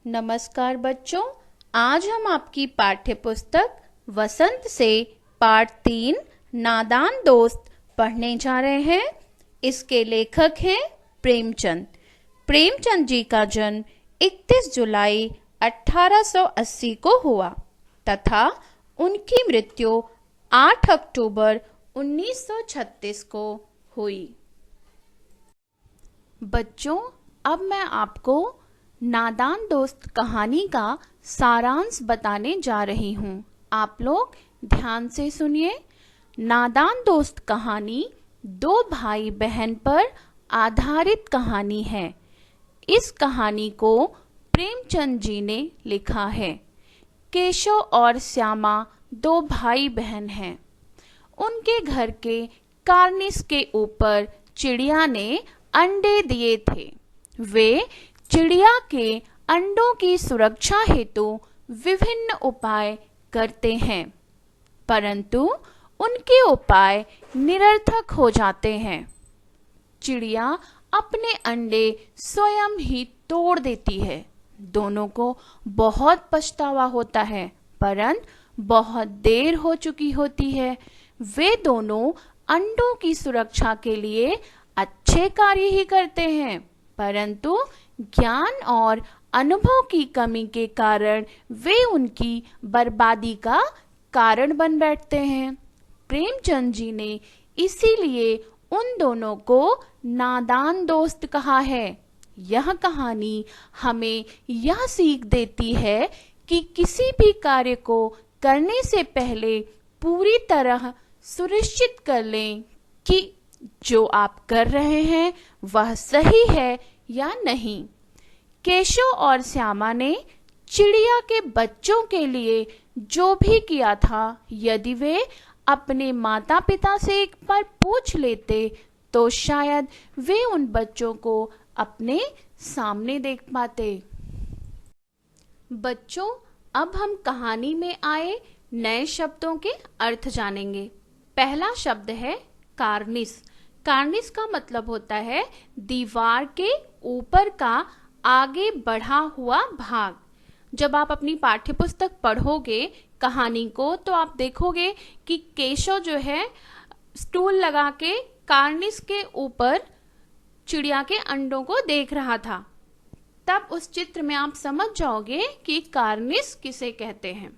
नमस्कार बच्चों, आज हम आपकी पाठ्य पुस्तक वसंत से पाठ 3 नादान दोस्त पढ़ने जा रहे हैं। इसके लेखक हैं प्रेमचंद। प्रेमचंद जी का जन्म 31 जुलाई 1880 को हुआ तथा उनकी मृत्यु 8 अक्टूबर 1936 को हुई। बच्चों, अब मैं आपको नादान दोस्त कहानी का सारांश बताने जा रही हूँ। आप लोग ध्यान से सुनिए। नादान दोस्त कहानी 2 भाई बहन पर आधारित कहानी है। इस कहानी को प्रेमचंद जी ने लिखा है। केशव और श्यामा 2 भाई बहन हैं। उनके घर के कार्निस के ऊपर चिड़िया ने अंडे दिए थे। वे चिड़िया के अंडों की सुरक्षा हेतु विभिन्न उपाय करते हैं, परंतु उनके उपाय निरर्थक हो जाते हैं। चिड़िया अपने अंडे स्वयं ही तोड़ देती है। दोनों को बहुत पछतावा होता है, परंतु बहुत देर हो चुकी होती है। वे दोनों अंडों की सुरक्षा के लिए अच्छे कार्य ही करते हैं, परंतु ज्ञान और अनुभव की कमी के कारण वे उनकी बर्बादी का कारण बन बैठते हैं। प्रेमचंद जी ने इसीलिए उन दोनों को नादान दोस्त कहा है। यह कहानी हमें यह सीख देती है कि किसी भी कार्य को करने से पहले पूरी तरह सुनिश्चित कर लें कि जो आप कर रहे हैं वह सही है या नहीं। केशव और श्यामा ने चिड़िया के बच्चों के लिए जो भी किया था, यदि वे अपने माता पिता से एक बार पूछ लेते तो शायद वे उन बच्चों को अपने सामने देख पाते। बच्चों, अब हम कहानी में आए नए शब्दों के अर्थ जानेंगे। पहला शब्द है कार्निस। कार्निस का मतलब होता है दीवार के ऊपर का आगे बढ़ा हुआ भाग। जब आप अपनी पाठ्यपुस्तक पढ़ोगे कहानी को तो आप देखोगे कि केशव जो है स्टूल लगा के कार्निस के ऊपर चिड़िया के अंडों को देख रहा था। तब उस चित्र में आप समझ जाओगे कि कार्निस किसे कहते हैं।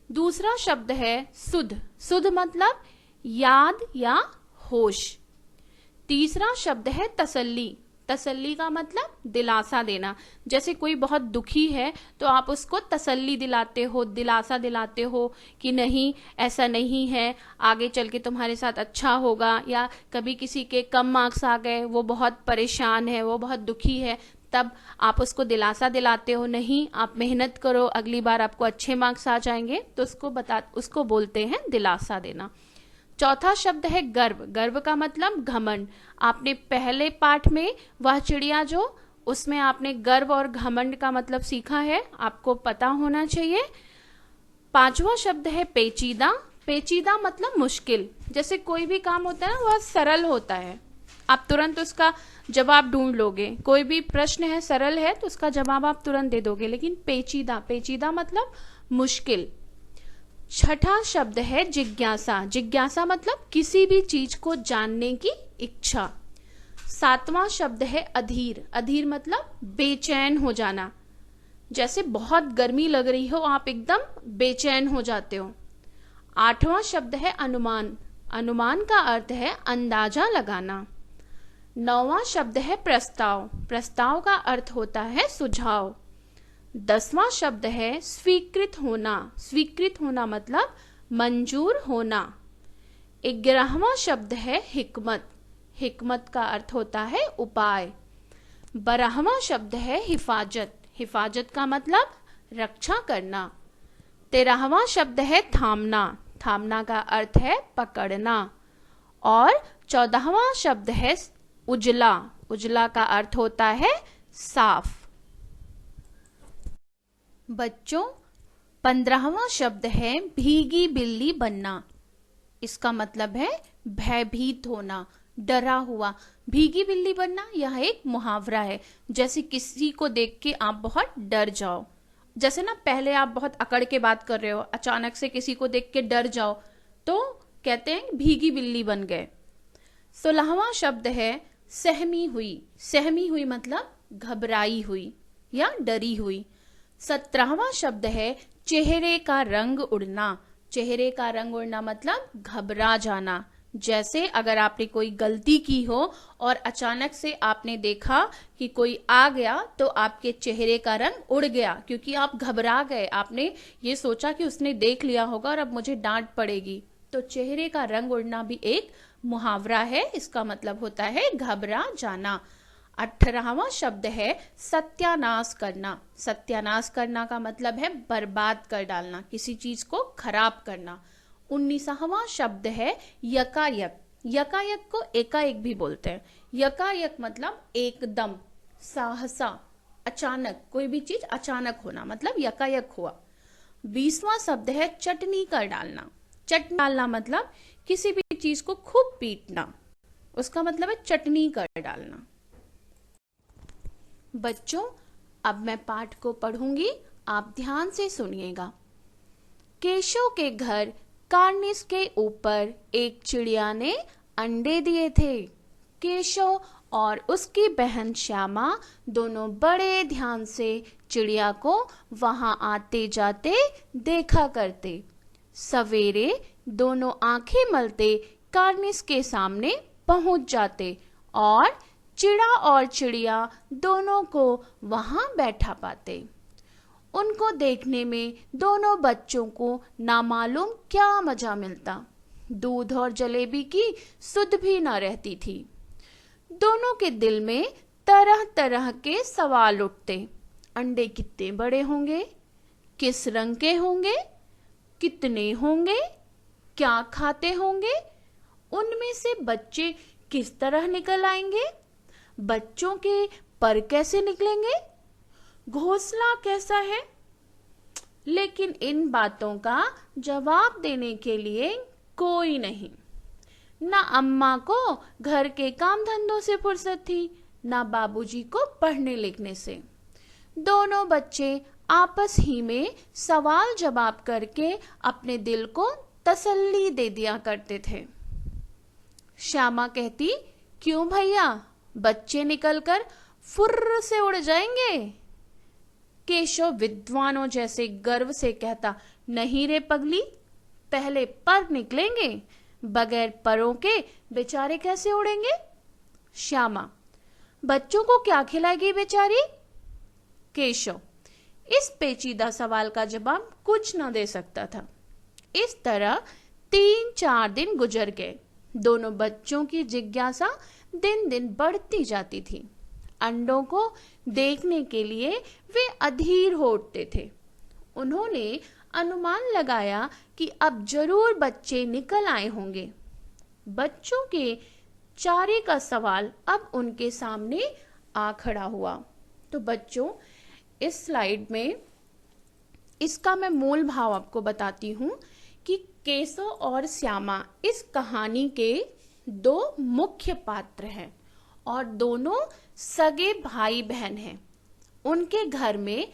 दूसरा शब्द है सुध। सुध मतलब याद या होश। तीसरा शब्द है तसल्ली। तसल्ली का मतलब दिलासा देना। जैसे कोई बहुत दुखी है तो आप उसको तसल्ली दिलाते हो, दिलासा दिलाते हो कि नहीं, ऐसा नहीं है, आगे चल के तुम्हारे साथ अच्छा होगा। या कभी किसी के कम मार्क्स आ गए, वो बहुत परेशान है, वो बहुत दुखी है, तब आप उसको दिलासा दिलाते हो, नहीं आप मेहनत करो, अगली बार आपको अच्छे मार्क्स आ जाएंगे। तो उसको बोलते हैं दिलासा देना। चौथा शब्द है गर्व। गर्व का मतलब घमंड। आपने पहले पाठ में वह चिड़िया जो, उसमें आपने गर्व और घमंड का मतलब सीखा है, आपको पता होना चाहिए। पांचवा शब्द है पेचीदा। पेचीदा मतलब मुश्किल। जैसे कोई भी काम होता है ना, वह सरल होता है, आप तुरंत उसका जवाब ढूंढ लोगे। कोई भी प्रश्न है सरल है तो उसका जवाब आप तुरंत दे दोगे, लेकिन पेचीदा, पेचीदा मतलब मुश्किल। छठा शब्द है जिज्ञासा। जिज्ञासा मतलब किसी भी चीज को जानने की इच्छा। सातवां शब्द है अधीर। अधीर मतलब बेचैन हो जाना। जैसे बहुत गर्मी लग रही हो, आप एकदम बेचैन हो जाते हो। आठवां शब्द है अनुमान। अनुमान का अर्थ है अंदाजा लगाना। नौवां शब्द है प्रस्ताव। प्रस्ताव का अर्थ होता है सुझाव। 10वां शब्द है स्वीकृत होना। स्वीकृत होना मतलब मंजूर होना। 11वां शब्द है हिकमत। हिकमत का अर्थ होता है उपाय। 12वां शब्द है हिफाजत। हिफाजत का मतलब रक्षा करना। 13वां शब्द है थामना। थामना का अर्थ है पकड़ना। और 14वां शब्द है उजला। उजला का अर्थ होता है साफ। बच्चों, 15वां शब्द है भीगी बिल्ली बनना। इसका मतलब है भयभीत होना, डरा हुआ। भीगी बिल्ली बनना यह एक मुहावरा है, जैसे किसी को देख के आप बहुत डर जाओ। जैसे ना पहले आप बहुत अकड़ के बात कर रहे हो, अचानक से किसी को देख के डर जाओ, तो कहते हैं भीगी बिल्ली बन गए। 16वां शब्द है सहमी हुई। सहमी हुई मतलब घबराई हुई या डरी हुई। 17वां शब्द है चेहरे का रंग उड़ना। चेहरे का रंग उड़ना मतलब घबरा जाना। जैसे अगर आपने कोई गलती की हो और अचानक से आपने देखा कि कोई आ गया तो आपके चेहरे का रंग उड़ गया, क्योंकि आप घबरा गए। आपने ये सोचा कि उसने देख लिया होगा और अब मुझे डांट पड़ेगी। तो चेहरे का रंग उड़ना भी एक मुहावरा है, इसका मतलब होता है घबरा जाना। 18वां शब्द है सत्यानाश करना। सत्यानाश करना का मतलब है बर्बाद कर डालना, किसी चीज को खराब करना। 19वां शब्द है यकायक। यकायक को एकाएक भी बोलते हैं। यकायक मतलब एकदम, सहसा, अचानक, कोई भी चीज अचानक होना मतलब यकायक हुआ। 20वां शब्द है चटनी कर डालना। चटनी डालना मतलब किसी भी चीज को खूब पीटना, उसका मतलब है चटनी कर डालना। बच्चों, अब मैं पाठ को पढ़ूंगी, आप ध्यान से सुनिएगा। केशव के घर कार्निस के ऊपर एक चिड़िया ने अंडे दिए थे। केशव और उसकी बहन श्यामा दोनों बड़े ध्यान से चिड़िया को वहां आते जाते देखा करते। सवेरे दोनों आंखें मलते कार्निस के सामने पहुंच जाते और चिड़ा और चिड़िया दोनों को वहां बैठा पाते। उनको देखने में दोनों बच्चों को नामालूम क्या मजा मिलता। दूध और जलेबी की सुध भी न रहती थी। दोनों के दिल में तरह तरह के सवाल उठते। अंडे कितने बड़े होंगे, किस रंग के होंगे, कितने होंगे, क्या खाते होंगे, उनमें से बच्चे किस तरह निकल आएंगे, बच्चों के पर कैसे निकलेंगे, घोंसला कैसा है। लेकिन इन बातों का जवाब देने के लिए कोई नहीं। ना अम्मा को घर के काम धंधों से फुर्सत थी, ना बाबूजी को पढ़ने लिखने से। दोनों बच्चे आपस ही में सवाल जवाब करके अपने दिल को तसल्ली दे दिया करते थे। श्यामा कहती, क्यों भैया, बच्चे निकलकर फुर्र से उड़ जाएंगे। केशव विद्वानों जैसे गर्व से कहता, नहीं रे पगली, पहले पर निकलेंगे, बगैर परों के बेचारे कैसे उड़ेंगे। श्यामा, बच्चों को क्या खिलाएगी बेचारी। केशव इस पेचीदा सवाल का जवाब कुछ न दे सकता था। इस तरह 3-4 दिन गुजर गए। दोनों बच्चों की जिज्ञासा दिन दिन बढ़ती जाती थी। अंडों को देखने के लिए वे अधीर हो उठते थे। उन्होंने अनुमान लगाया कि अब जरूर बच्चे निकल आए होंगे। बच्चों के चारे का सवाल अब उनके सामने आ खड़ा हुआ। तो बच्चों, इस स्लाइड में इसका मैं मूल भाव आपको बताती हूँ कि केशव और श्यामा इस कहानी के 2 मुख्य पात्र हैं और दोनों सगे भाई बहन हैं। उनके घर में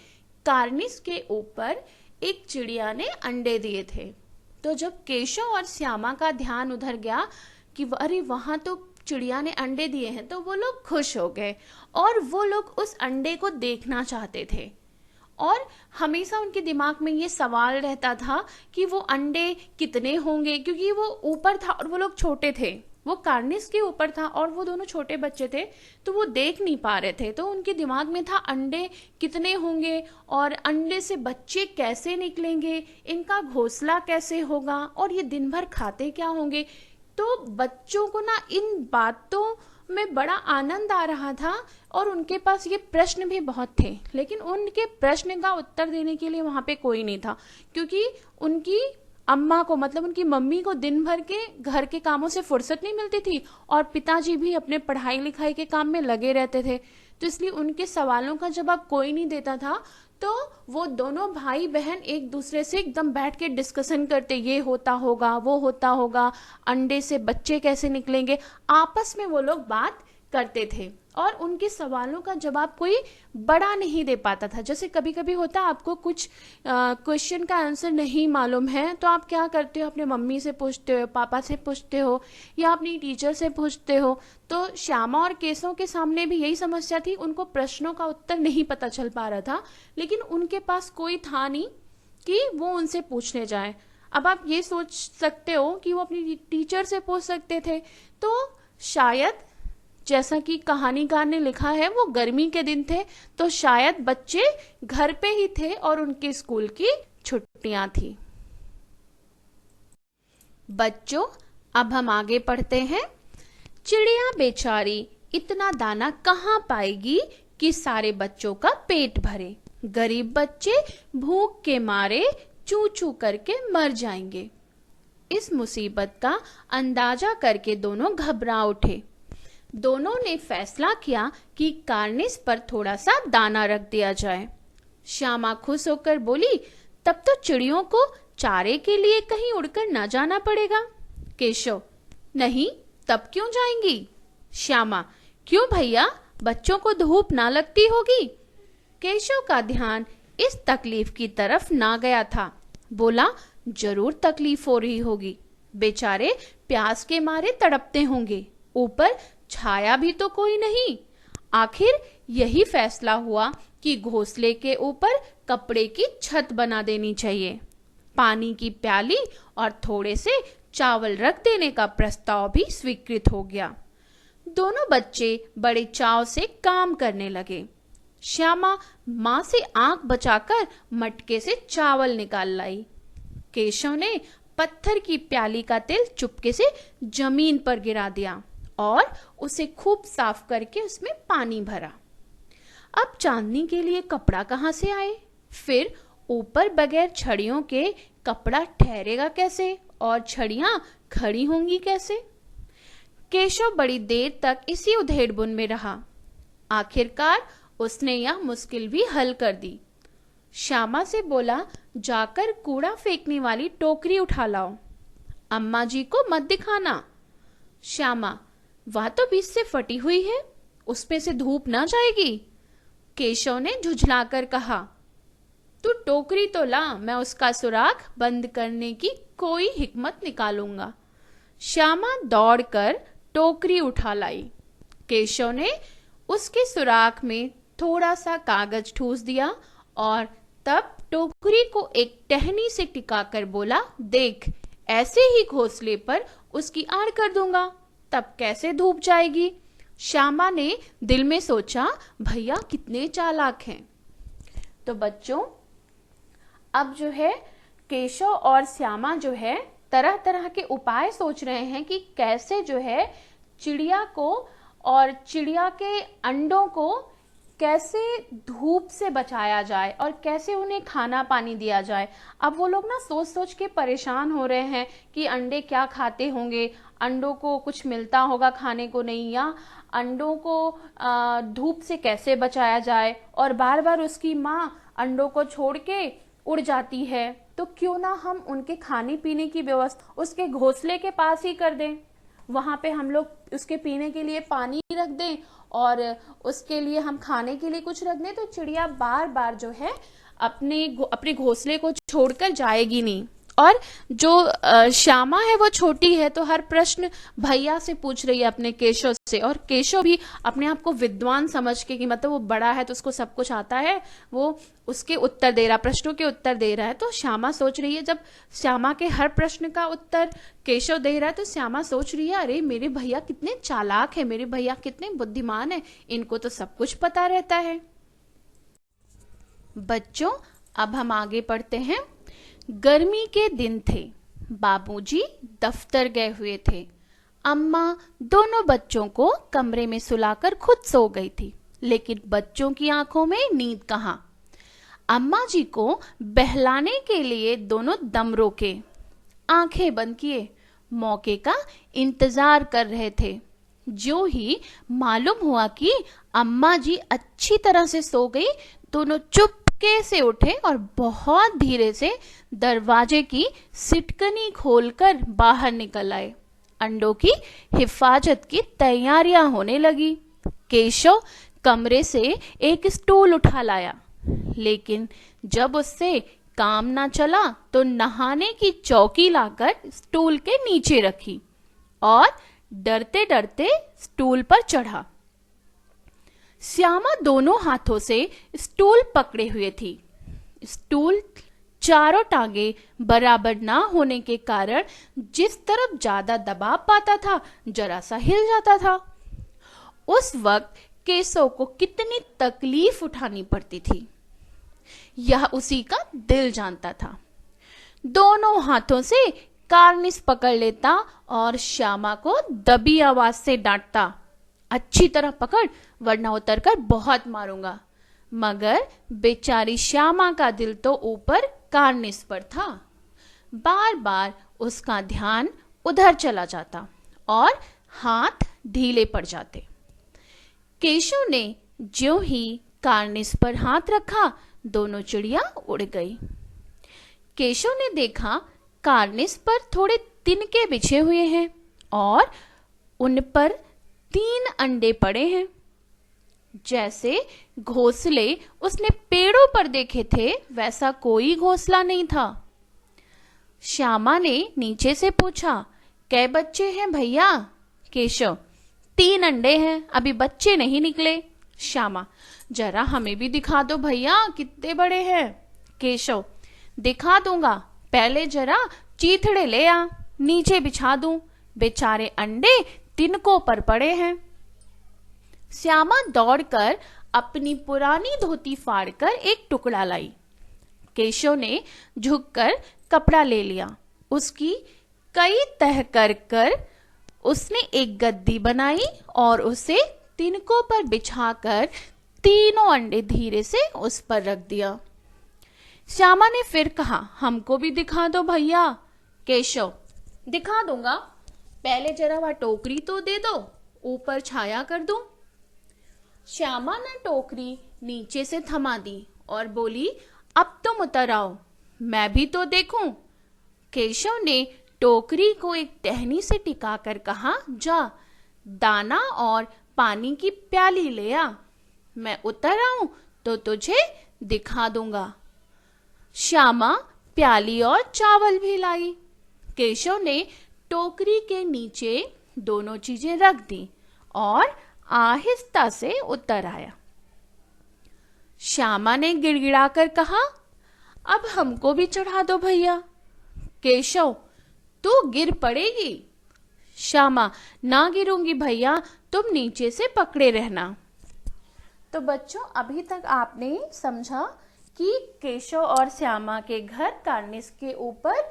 कार्निस के ऊपर एक चिड़िया ने अंडे दिए थे। तो जब केशव और श्यामा का ध्यान उधर गया कि अरे वहां तो चिड़िया ने अंडे दिए हैं, तो वो लोग खुश हो गए और वो लोग उस अंडे को देखना चाहते थे। और हमेशा उनके दिमाग में ये सवाल रहता था कि वो अंडे कितने होंगे, क्योंकि वो ऊपर था और वो लोग छोटे थे। वो कार्निस के ऊपर था और वो दोनों छोटे बच्चे थे, तो वो देख नहीं पा रहे थे। तो उनके दिमाग में था अंडे कितने होंगे और अंडे से बच्चे कैसे निकलेंगे, इनका घोंसला कैसे होगा और ये दिन भर खाते क्या होंगे। तो बच्चों को ना इन बातों में बड़ा आनंद आ रहा था और उनके पास ये प्रश्न भी बहुत थे, लेकिन उनके प्रश्न का उत्तर देने के लिए वहां पे कोई नहीं था, क्योंकि उनकी अम्मा को, मतलब उनकी मम्मी को दिन भर के घर के कामों से फुर्सत नहीं मिलती थी और पिताजी भी अपने पढ़ाई लिखाई के काम में लगे रहते थे। तो इसलिए उनके सवालों का जवाब कोई नहीं देता था। तो वो दोनों भाई बहन एक दूसरे से एकदम बैठ के डिस्कशन करते, ये होता होगा, वो होता होगा, अंडे से बच्चे कैसे निकलेंगे, आपस में वो लोग बात करते थे। और उनके सवालों का जवाब कोई बड़ा नहीं दे पाता था। जैसे कभी कभी होता, आपको कुछ क्वेश्चन का आंसर नहीं मालूम है तो आप क्या करते हो, अपने मम्मी से पूछते हो, पापा से पूछते हो, या अपनी टीचर से पूछते हो। तो श्यामा और केशव के सामने भी यही समस्या थी, उनको प्रश्नों का उत्तर नहीं पता चल पा रहा था, लेकिन उनके पास कोई था नहीं कि वो उनसे पूछने जाए। अब आप ये सोच सकते हो कि वो अपनी टीचर से पूछ सकते थे। तो शायद जैसा कि कहानीकार ने लिखा है, वो गर्मी के दिन थे, तो शायद बच्चे घर पे ही थे और उनके स्कूल की छुट्टियां थी। बच्चों, अब हम आगे पढ़ते हैं। चिड़िया बेचारी इतना दाना कहाँ पाएगी कि सारे बच्चों का पेट भरे। गरीब बच्चे भूख के मारे चू चू करके मर जाएंगे। इस मुसीबत का अंदाजा करके दोनों घबरा उठे। दोनों ने फैसला किया कि कार्निस पर थोड़ा सा दाना रख दिया जाए। श्यामा खुश होकर बोली, तब तो चिड़ियों को चारे के लिए कहीं उड़कर न जाना पड़ेगा। केशव, नहीं, तब क्यों जाएंगी? श्यामा, क्यों भैया, बच्चों को धूप ना लगती होगी? केशव का ध्यान इस तकलीफ की ना ना गया था। बोला, जरूर तकलीफ हो रही होगी, बेचारे प्यास के मारे तड़पते होंगे, ऊपर छाया भी तो कोई नहीं। आखिर यही फैसला हुआ कि घोंसले के ऊपर कपड़े की छत बना देनी चाहिए। पानी की प्याली और थोड़े से चावल रख देने का प्रस्ताव भी स्वीकृत हो गया। दोनों बच्चे बड़े चाव से काम करने लगे। श्यामा माँ से आंख बचाकर मटके से चावल निकाल लाई। केशव ने पत्थर की प्याली का तेल चुपके से जमीन पर गिरा दिया और उसे खूब साफ करके उसमें पानी भरा। अब चांदनी के लिए कपड़ा कहाँ से आए? फिर ऊपर बगैर छड़ियों के कपड़ा ठहरेगा कैसे और छड़ियां खड़ी होंगी कैसे? केशव बड़ी देर तक इसी उधेड़बुन में रहा। आखिरकार उसने यह मुश्किल भी हल कर दी। श्यामा से बोला, जाकर कूड़ा फेंकने वाली टोकरी उठा लाओ। अम्मा जी को मत दिखाना। श्यामा, वह तो बीच से फटी हुई है, उसमें से धूप ना जाएगी। केशव ने झुझलाकर कहा, तू टोकरी तो ला, मैं उसका सुराख बंद करने की कोई हिकमत निकालूंगा। श्यामा दौड़कर टोकरी उठा लाई। केशव ने उसके सुराख में थोड़ा सा कागज ठूस दिया और तब टोकरी को एक टहनी से टिकाकर बोला, देख, ऐसे ही घोंसले पर उसकी आड़ कर दूंगा, तब कैसे धूप जाएगी? श्यामा ने दिल में सोचा, भैया कितने चालाक हैं। तो बच्चों, अब जो है केशव और श्यामा जो है तरह तरह के उपाय सोच रहे हैं कि कैसे जो है चिड़िया को और चिड़िया के अंडों को कैसे धूप से बचाया जाए और कैसे उन्हें खाना पानी दिया जाए। अब वो लोग ना सोच सोच के परेशान हो रहे हैं कि अंडे क्या खाते होंगे, अंडों को कुछ मिलता होगा खाने को नहीं, या अंडों को धूप से कैसे बचाया जाए। और बार बार उसकी माँ अंडों को छोड़ के उड़ जाती है, तो क्यों ना हम उनके खाने पीने की व्यवस्था उसके घोंसले के पास ही कर दें। वहां पे हम लोग उसके पीने के लिए पानी रख दें और उसके लिए हम खाने के लिए कुछ रख दें, तो चिड़िया बार बार जो है अपने घोंसले को छोड़कर जाएगी नहीं। और जो श्यामा है वो छोटी है, तो हर प्रश्न भैया से पूछ रही है अपने केशव से, और केशव भी अपने आप को विद्वान समझ के कि मतलब वो बड़ा है तो उसको सब कुछ आता है, वो उसके उत्तर दे रहा, प्रश्नों के उत्तर दे रहा है। तो श्यामा सोच रही है, जब श्यामा के हर प्रश्न का उत्तर केशव दे रहा है तो श्यामा सोच रही है, अरे मेरे भैया कितने चालाक है, मेरे भैया कितने बुद्धिमान है, इनको तो सब कुछ पता रहता है। बच्चों, अब हम आगे पढ़ते हैं। गर्मी के दिन थे, बाबूजी दफ्तर गए हुए थे। अम्मा दोनों बच्चों को कमरे में सुलाकर खुद सो गई थी, लेकिन बच्चों की आंखों में नींद कहाँ। अम्मा जी को बहलाने के लिए दोनों दम रोके, आंखें बंद किए, मौके का इंतजार कर रहे थे। जो ही मालूम हुआ कि अम्मा जी अच्छी तरह से सो गई, दोनों चुपके से उठे और बहुत धीरे से दरवाजे की सिटकनी खोलकर बाहर निकल आए। अंडों की हिफाजत की तैयारियां होने लगी। केशव कमरे से एक स्टूल उठा लाया, लेकिन जब उससे काम ना चला तो नहाने की चौकी लाकर स्टूल के नीचे रखी और डरते डरते स्टूल पर चढ़ा। श्यामा दोनों हाथों से स्टूल पकड़े हुए थी। स्टूल चारों टांगे बराबर ना होने के कारण जिस तरफ ज्यादा दबाव पाता था जरा सा हिल जाता था। उस वक्त केशव को कितनी तकलीफ उठानी पड़ती थी, यह उसी का दिल जानता था। दोनों हाथों से कार्निस पकड़ लेता और श्यामा को दबी आवाज से डांटता, अच्छी तरह पकड़ वरना उतरकर बहुत मारूंगा। मगर बेचारी श्यामा का दिल तो ऊपर कार्निस पर था। बार बार उसका ध्यान उधर चला जाता और हाथ ढीले पड़ जाते। केशव ने ज्यों ही कार्निस पर हाथ रखा, दोनों चिड़िया उड़ गई। केशव ने देखा कार्निस पर थोड़े तिनके बिछे हुए हैं और उन पर 3 अंडे पड़े हैं। जैसे घोंसले उसने पेड़ों पर देखे थे वैसा कोई घोंसला नहीं था। श्यामा ने नीचे से पूछा, कै बच्चे हैं भैया? केशव, 3 अंडे हैं, अभी बच्चे नहीं निकले। श्यामा, जरा हमें भी दिखा दो भैया, कितने बड़े हैं? केशव, दिखा दूंगा, पहले जरा चीथड़े ले आ, नीचे बिछा दूं, बेचारे अंडे तिनकों पर पड़े हैं। श्यामा दौड़कर अपनी पुरानी धोती फाड़कर एक टुकड़ा लाई। केशव ने झुककर कपड़ा ले लिया, उसकी कई तह कर कर उसने एक गद्दी बनाई और उसे तिनकों पर बिछाकर तीनों अंडे धीरे से उस पर रख दिया। श्यामा ने फिर कहा, हमको भी दिखा दो भैया। केशव, दिखा दूंगा, पहले जरा वह टोकरी तो दे दो, ऊपर छाया कर दूं। श्यामा ने टोकरी नीचे से थमा दी और बोली, अब तुम उतर आओ, मैं भी तो देखूं। केशव ने टोकरी को एक टहनी से टिका कर कहा, जा दाना और पानी की प्याली ले आ, मैं उतर आऊं तो तुझे दिखा दूंगा। श्यामा प्याली और चावल भी लाई। केशव ने टोकरी के नीचे दोनों चीजें रख दी और आहिस्ता से उतर आया। श्यामा ने गिड़गिड़ाकर कहा, अब हमको भी चढ़ा दो भैया। केशव, तू गिर पड़ेगी। श्यामा, ना गिरूंगी भैया, तुम नीचे से पकड़े रहना। तो बच्चों, अभी तक आपने समझा कि केशव और श्यामा के घर कार्निस के ऊपर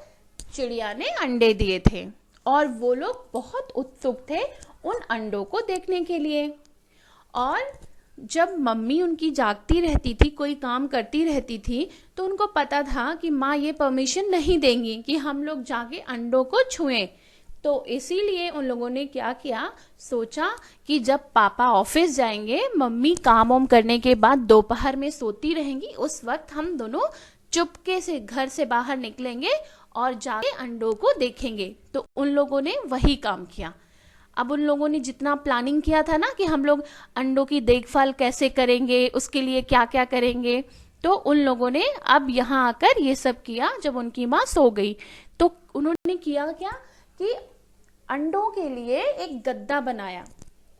चिड़िया ने अंडे दिए थे और वो लोग बहुत उत्सुक थे उन अंडों को देखने के लिए। और जब मम्मी उनकी जागती रहती थी, कोई काम करती रहती थी, तो उनको पता था कि माँ ये परमिशन नहीं देंगी कि हम लोग जाके अंडों को छुएं। तो इसीलिए उन लोगों ने क्या किया, सोचा कि जब पापा ऑफिस जाएंगे, मम्मी काम वाम करने के बाद दोपहर में सोती रहेंगी, उस वक्त हम दोनों चुपके से घर से बाहर निकलेंगे और जाके अंडों को देखेंगे। तो उन लोगों ने वही काम किया। अब उन लोगों ने जितना प्लानिंग किया था ना कि हम लोग अंडों की देखभाल कैसे करेंगे, उसके लिए क्या क्या करेंगे, तो उन लोगों ने अब यहाँ आकर ये सब किया। जब उनकी माँ सो गई तो उन्होंने किया क्या कि अंडों के लिए एक गद्दा बनाया।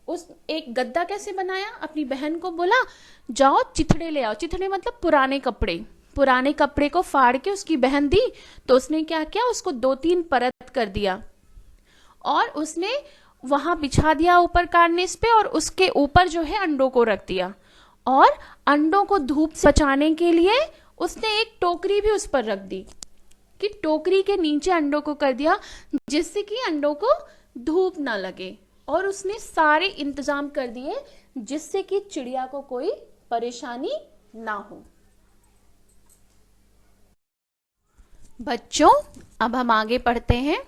उस एक गद्दा कैसे बनाया, अपनी बहन को बोला, जाओ चिथड़े ले आओ। चिथड़े मतलब पुराने कपड़े। पुराने कपड़े को फाड़ के उसकी बहन दी, तो उसने क्या किया, उसको 2-3 परत कर दिया और उसने वहां बिछा दिया ऊपर कार्निस पे, और उसके ऊपर जो है अंडों को रख दिया। और अंडों को धूप से बचाने के लिए उसने एक टोकरी भी उस पर रख दी कि टोकरी के नीचे अंडों को कर दिया, जिससे कि अंडों को धूप ना लगे। और उसने सारे इंतजाम कर दिए जिससे कि चिड़िया को कोई परेशानी ना हो। बच्चों, अब हम आगे पढ़ते हैं।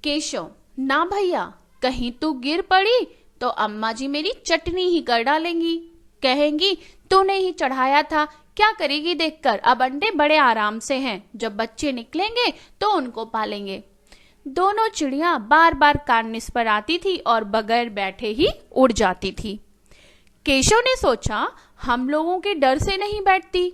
केशव, ना भैया, कहीं तू गिर पड़ी तो अम्मा जी मेरी चटनी ही कर डालेंगी, कहेंगी तूने ही चढ़ाया था, क्या करेगी देखकर, अब अंडे बड़े आराम से हैं, जब बच्चे निकलेंगे तो उनको पालेंगे। दोनों चिड़िया बार बार कार्निस पर आती थी और बगैर बैठे ही उड़ जाती थी। केशव ने सोचा हम लोगों के डर से नहीं बैठती।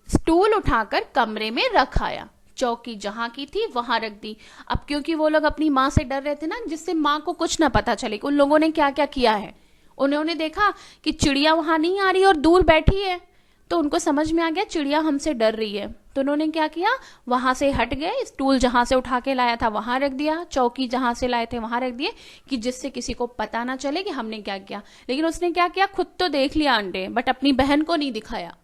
स्टूल उठाकर कमरे में रख आया, चौकी जहां की थी वहां रख दी। अब क्योंकि वो लोग अपनी माँ से डर रहे थे ना, जिससे माँ को कुछ ना पता चले कि उन लोगों ने क्या क्या किया है। उन्होंने देखा कि चिड़िया वहां नहीं आ रही और दूर बैठी है, तो उनको समझ में आ गया चिड़िया हमसे डर रही है। तो उन्होंने क्या किया, वहां से हट गए, स्टूल जहां से उठा के लाया था वहां रख दिया, चौकी जहां से लाए थे वहां रख दिए, कि जिससे किसी को पता ना चले कि हमने क्या किया। लेकिन उसने क्या किया, खुद तो देख लिया अंडे, बट अपनी बहन को नहीं दिखाया।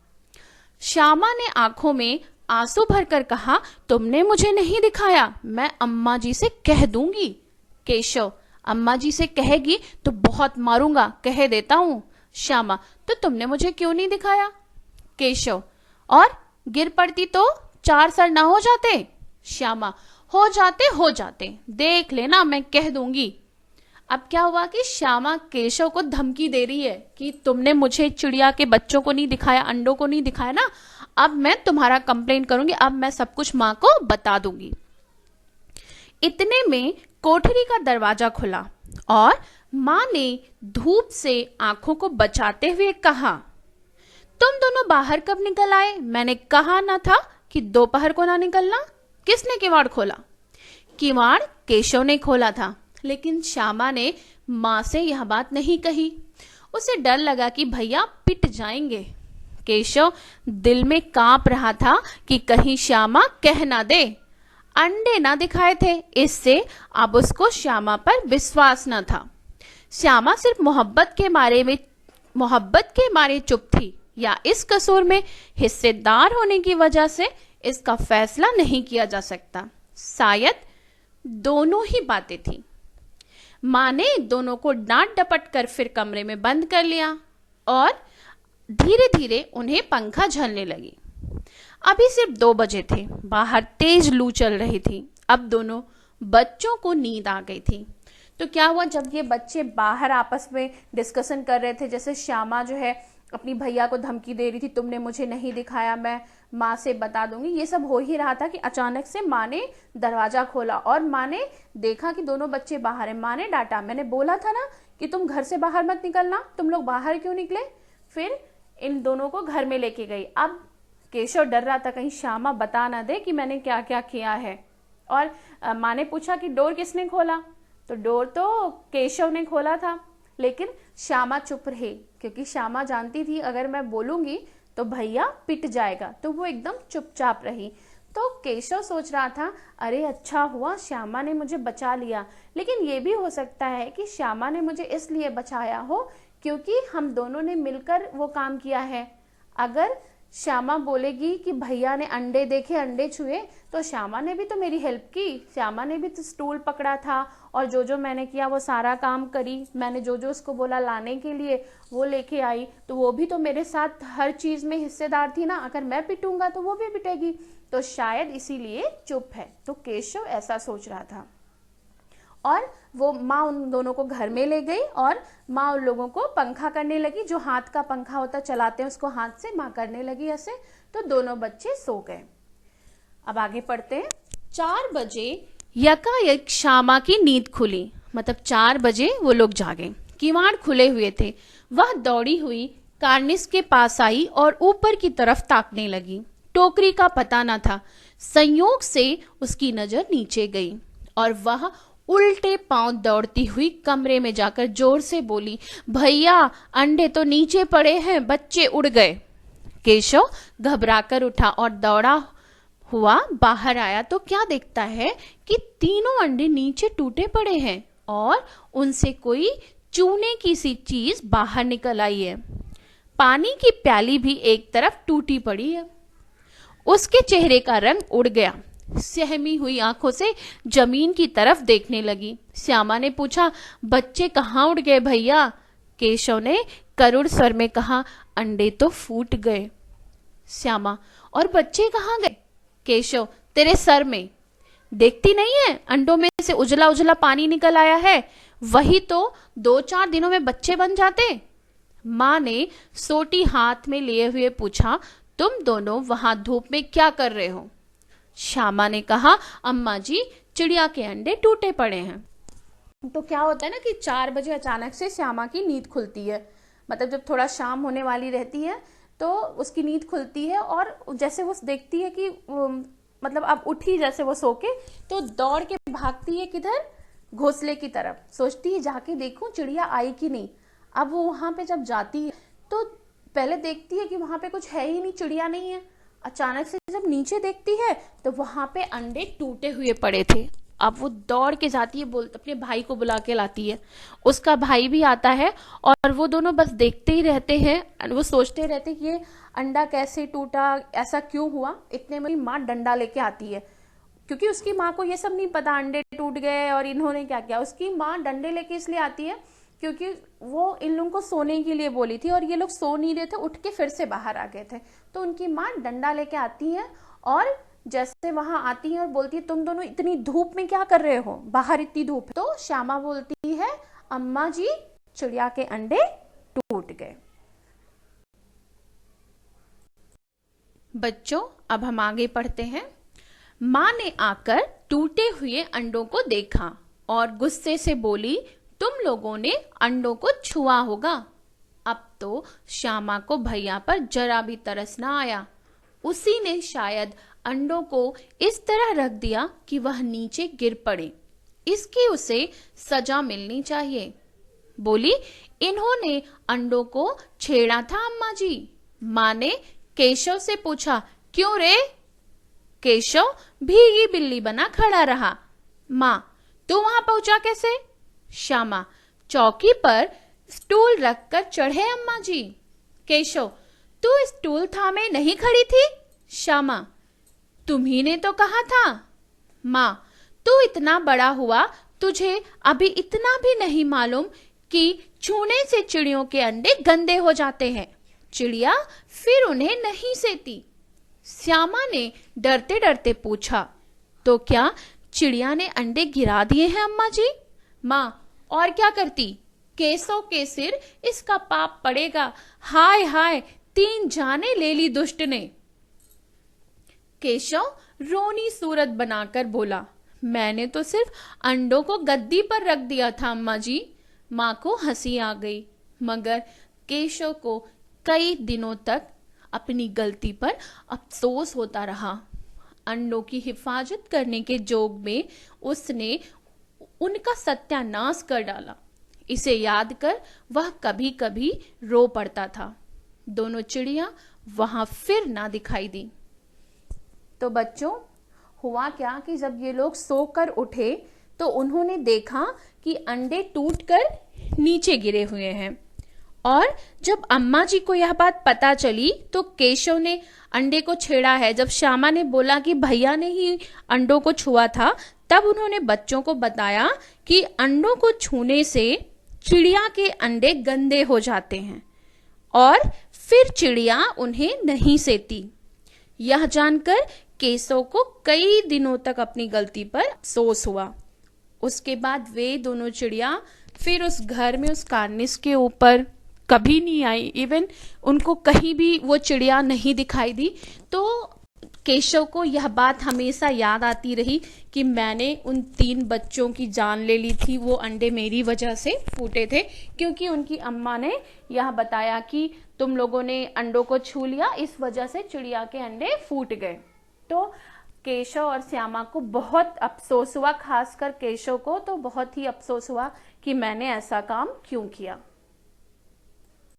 श्यामा ने आंखों में आंसू भरकर कहा, तुमने मुझे नहीं दिखाया, मैं अम्मा जी से कह दूंगी। केशव, अम्मा जी से कहेगी तो बहुत मारूंगा, कह देता हूं। श्यामा, तो तुमने मुझे क्यों नहीं दिखाया? केशव, और गिर पड़ती तो 4 सर ना हो जाते? श्यामा, हो जाते, देख लेना, मैं कह दूंगी। अब क्या हुआ कि श्यामा केशव को धमकी दे रही है कि तुमने मुझे चिड़िया के बच्चों को नहीं दिखाया, अंडों को नहीं दिखाया ना, अब मैं तुम्हारा कंप्लेंट करूंगी, अब मैं सब कुछ मां को बता दूंगी। इतने में कोठरी का दरवाजा खुला और मां ने धूप से आंखों को बचाते हुए कहा, तुम दोनों बाहर कब निकल आए? मैंने कहा ना था कि दोपहर को ना निकलना। किसने किवाड़ खोला? किवाड़ केशव ने खोला था, लेकिन श्यामा ने मां से यह बात नहीं कही। उसे डर लगा कि भैया पिट जाएंगे। केशव दिल में कांप रहा था कि कहीं श्यामा कह ना दे। अंडे ना दिखाए थे, इससे अब उसको श्यामा पर विश्वास न था। श्यामा सिर्फ मोहब्बत के मारे चुप थी, या इस कसूर में हिस्सेदार होने की वजह से इसका फैसला नहीं किया जा सकता। शायद दोनों ही बातें थी। मां ने दोनों को डांट डपट कर फिर कमरे में बंद कर लिया और धीरे धीरे उन्हें पंखा झलने लगी। अभी सिर्फ 2 बजे थे, बाहर तेज लू चल रही थी। अब दोनों बच्चों को नींद आ गई थी। तो क्या हुआ, जब ये बच्चे बाहर आपस में डिस्कशन कर रहे थे, जैसे श्यामा जो है अपनी भैया को धमकी दे रही थी, तुमने मुझे नहीं दिखाया, मैं माँ से बता दूंगी, ये सब हो ही रहा था कि अचानक से माँ ने दरवाजा खोला और माँ ने देखा कि दोनों बच्चे बाहर हैं। माँ ने डांटा, मैंने बोला था ना कि तुम घर से बाहर मत निकलना, तुम लोग बाहर क्यों निकले? फिर इन दोनों को घर में लेके गई। अब केशव डर रहा था कहीं श्यामा बता ना दे कि मैंने क्या क्या किया है। और माँ ने पूछा कि डोर किसने खोला? तो डोर तो केशव ने खोला था, लेकिन श्यामा चुप रही, क्योंकि श्यामा जानती थी अगर मैं बोलूंगी तो भैया पिट जाएगा, तो वो एकदम चुपचाप रही। तो केशव सोच रहा था, अरे अच्छा हुआ श्यामा ने मुझे बचा लिया, लेकिन ये भी हो सकता है कि श्यामा ने मुझे इसलिए बचाया हो क्योंकि हम दोनों ने मिलकर वो काम किया है। अगर श्यामा बोलेगी कि भैया ने अंडे देखे, अंडे छुए, तो श्यामा ने भी तो मेरी हेल्प की, श्यामा ने भी तो स्टूल पकड़ा था और जो जो मैंने किया वो सारा काम करी, मैंने जो जो उसको बोला लाने के लिए वो लेके आई, तो वो भी तो मेरे साथ हर चीज में हिस्सेदार थी ना। अगर मैं पिटूंगा तो वो भी पिटेगी, तो शायद इसीलिए चुप है। तो केशव ऐसा सोच रहा था। और वो माँ उन दोनों को घर में ले गई और माँ उन लोगों को पंखा करने लगी, जो हाथ का पंखा होता चलाते हैं उसको हाथ से माँ करने लगी ऐसे। तो दोनों बच्चे सो गए। अब आगे पढ़ते हैं। 4 बजे यकायक श्यामा की नींद खुली, मतलब 4 बजे वो लोग जागे। किवाड़ खुले हुए थे। वह दौड़ी हुई कार्निस के पास आई और ऊपर की तरफ ताकने लगी। टोकरी का पता न था। संयोग से उसकी नजर नीचे गई और वह उल्टे पांव दौड़ती हुई कमरे में जाकर जोर से बोली, भैया अंडे तो नीचे पड़े हैं, बच्चे उड़ गए। केशव घबराकर उठा और दौड़ा हुआ बाहर आया तो क्या देखता है कि तीनों अंडे नीचे टूटे पड़े हैं और उनसे कोई चूने की सी चीज बाहर निकल आई है। पानी की प्याली भी एक तरफ टूटी पड़ी है। उसके चेहरे का रंग उड़ गया। सहमी हुई आंखों से जमीन की तरफ देखने लगी। श्यामा ने पूछा, बच्चे कहाँ उड़ गए भैया? केशव ने करुण स्वर में कहा, अंडे तो फूट गए। श्यामा, और बच्चे कहाँ गए? केशव, तेरे सर में। देखती नहीं है अंडों में से उजला उजला पानी निकल आया है, वही तो 2-4 दिनों में बच्चे बन जाते। माँ ने सोटी हाथ में लिए हुए पूछा, तुम दोनों वहां धूप में क्या कर रहे हो? श्यामा ने कहा, अम्मा जी चिड़िया के अंडे टूटे पड़े हैं। तो क्या होता है ना कि 4 बजे अचानक से श्यामा की नींद खुलती है, मतलब जब थोड़ा शाम होने वाली रहती है तो उसकी नींद खुलती है, और जैसे वो देखती है कि मतलब अब उठी जैसे वो सो के, तो दौड़ के भागती है किधर? घोंसले की तरफ। सोचती है जाके देखूं चिड़िया आई कि नहीं। अब वो वहां पे जब जाती है तो पहले देखती है कि वहां पे कुछ है ही नहीं, चिड़िया नहीं है। अचानक से जब नीचे देखती है तो वहां पे अंडे टूटे हुए पड़े थे। अब वो दौड़ के जाती है, बोलते अपने भाई को बुला के लाती है। उसका भाई भी आता है और वो दोनों बस देखते ही रहते हैं। वो सोचते रहते कि ये अंडा कैसे टूटा, ऐसा क्यों हुआ। इतने में माँ डंडा लेके आती है, क्योंकि उसकी माँ को ये सब नहीं पता अंडे टूट गए और इन्होंने क्या किया। उसकी माँ डंडे लेके इसलिए आती है क्योंकि वो इन लोगों को सोने के लिए बोली थी और ये लोग सो नहीं रहे थे, उठ के फिर से बाहर आ गए थे। तो उनकी माँ डंडा लेके आती है और जैसे वहां आती है और बोलती है, तुम दोनों इतनी धूप में क्या कर रहे हो, बाहर इतनी धूप है। तो श्यामा बोलती है, अम्मा जी चिड़िया के अंडे टूट गए। बच्चों अब हम आगे पढ़ते हैं। माँ ने आकर टूटे हुए अंडों को देखा और गुस्से से बोली, तुम लोगों ने अंडों को छुआ होगा। अब तो श्यामा को भैया पर जरा भी तरस ना आया। उसी ने शायद अंडों को इस तरह रख दिया कि वह नीचे गिर पड़े। इसकी उसे सजा मिलनी चाहिए। बोली, इन्होंने अंडों को छेड़ा था अम्मा जी। माँ ने केशव से पूछा, क्यों रे? केशव भीगी बिल्ली बना खड़ा रहा। माँ, तू वहां पहुंचा कैसे? श्यामा, चौकी पर स्टूल रखकर चढ़े अम्मा जी। केशव, तू स्टूल थामे नहीं खड़ी थी? श्यामा, तुम्ही ने तो कहा था। माँ, तू इतना बड़ा हुआ, तुझे अभी इतना भी नहीं मालूम कि छूने से चिड़ियों के अंडे गंदे हो जाते हैं। चिड़िया फिर उन्हें नहीं सेती। श्यामा ने डरते डरते पूछा, तो क्या चिड़िया ने अंडे गिरा दिए हैं अम्मा जी? माँ, और क्या करती? केशव के सिर इसका पाप पड़ेगा। हाय हाय, 3 जाने ले ली दुष्ट ने। केशव रोनी सूरत बनाकर बोला, मैंने तो सिर्फ अंडों को गद्दी पर रख दिया था अम्मा जी। माँ को हंसी आ गई, मगर केशव को कई दिनों तक अपनी गलती पर अफसोस होता रहा। अंडों की हिफाजत करने के जोग में उसने उनका सत्यानाश कर डाला। इसे याद कर वह कभी कभी रो पड़ता था। दोनों चिड़िया वहां फिर ना दिखाई दी। तो बच्चों, हुआ क्या कि जब ये लोग सोकर उठे तो उन्होंने देखा कि अंडे टूटकर नीचे गिरे हुए हैं। और जब अम्मा जी को यह बात पता चली तो केशव ने अंडे को छेड़ा है। जब श्यामा ने बोला कि भैया ने ही अंडों को छुआ था, तब उन्होंने बच्चों को बताया कि अंडों को छूने से चिड़िया के अंडे गंदे हो जाते हैं और फिर चिड़िया उन्हें नहीं सेती। यह जानकर केशव को कई दिनों तक अपनी गलती पर अफसोस हुआ। उसके बाद वे दोनों चिड़िया फिर उस घर में उस कार्निस के ऊपर कभी नहीं आई। इवन उनको कहीं भी वो चिड़िया नहीं दिखाई दी। तो केशव को यह बात हमेशा याद आती रही कि मैंने उन 3 बच्चों की जान ले ली थी। वो अंडे मेरी वजह से फूटे थे, क्योंकि उनकी अम्मा ने यह बताया कि तुम लोगों ने अंडों को छू लिया, इस वजह से चिड़िया के अंडे फूट गए। तो केशव और श्यामा को बहुत अफसोस हुआ, खासकर केशव को तो बहुत ही अफसोस हुआ कि मैंने ऐसा काम क्यों किया।